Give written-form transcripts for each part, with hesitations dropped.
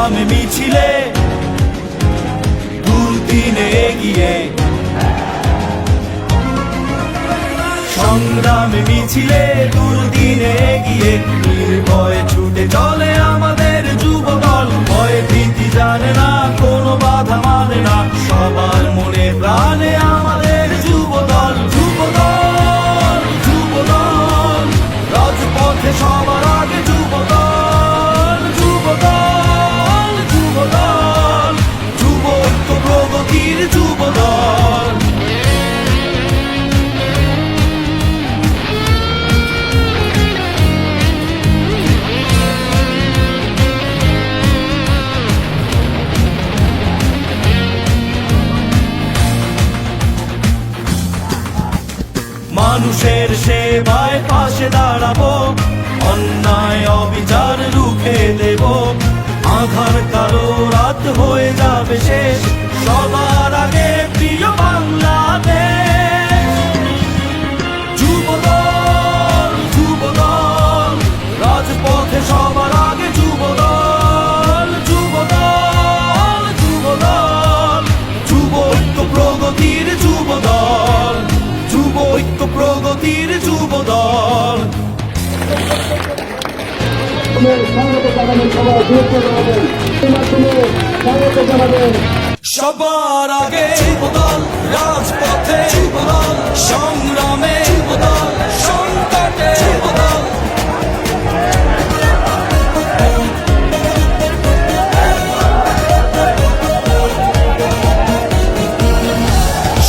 সংগ্রামে মিছিলে দুর্দিনে এগিয়ে, সংগ্রামে মিছিলে দুর্দিনে এগিয়ে নির্ভয়ে ছুটে চলে আমাদের যুবদল। ভয় ভীতি জানে না, কোনো বাধা মানে না, সবার মনে প্রাণে আমাদের যুবদল। যুবদল যুবদল রাজপথে সবার আগে যুবদল। যুবদল যুবদল যুব ঐক্য প্রগতির যুবদল। মানুষের সেবায় পাশে দাঁড়াবো, অন্যায় অবিচার রুখে দেব। আঁধার কালো রাত হয়ে যাবে শেষ, সবার আগে প্রিয় বাংলাদেশ। যুবদল যুবদল রাজপথে সবার আগে যুবদল। যুবদল যুবদল যুব ঐক্য প্রগতির যুবদল। যুব ঐক্য প্রগতির যুবদল। সবার আগে যুবদল, রাজপথে যুবদল, সংগ্রামে যুবদল, সংকটে যুবদল।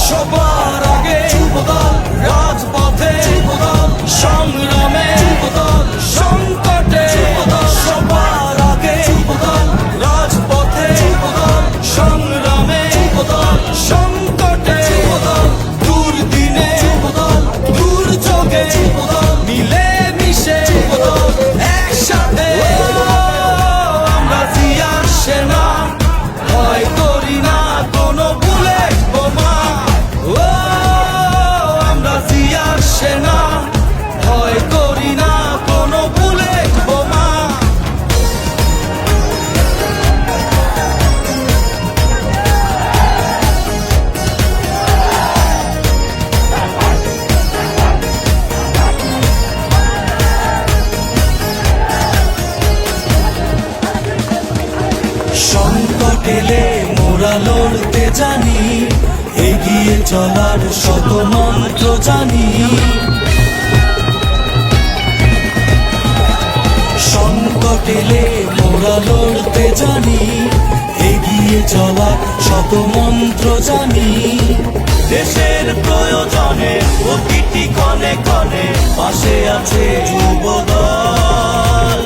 সবার আগে যুবদল, রাজপথে যুবদল, সংগ্রামে যুবদল, সংকটে যুবদল। সবার আগে যুবদল, রাজপথে যুবদল, সংগ্রামে যুবদল, সংকটে যুবদল। দুর্দিনে যুবদল, দুর্যোগে যুবদল, মিলে মিশে যুবদল, একসাথে আমরা জিয়ার সেনা। ভয় করি না কোনো বুলেট বোমা, আমরা জিয়ার সেনা। ভয় করি না কোনো বুলেট বোমা। সংকট এলে মোরা লড়তে জানি, এগিয়ে চলার শত মন্ত্র জানি। সংকট এলে মোরা লড়তে জানি, এগিয়ে চলার শত মন্ত্র জানি। দেশের প্রয়োজনে প্রতিটি ক্ষণে ক্ষণে পাশে আছে যুবদল।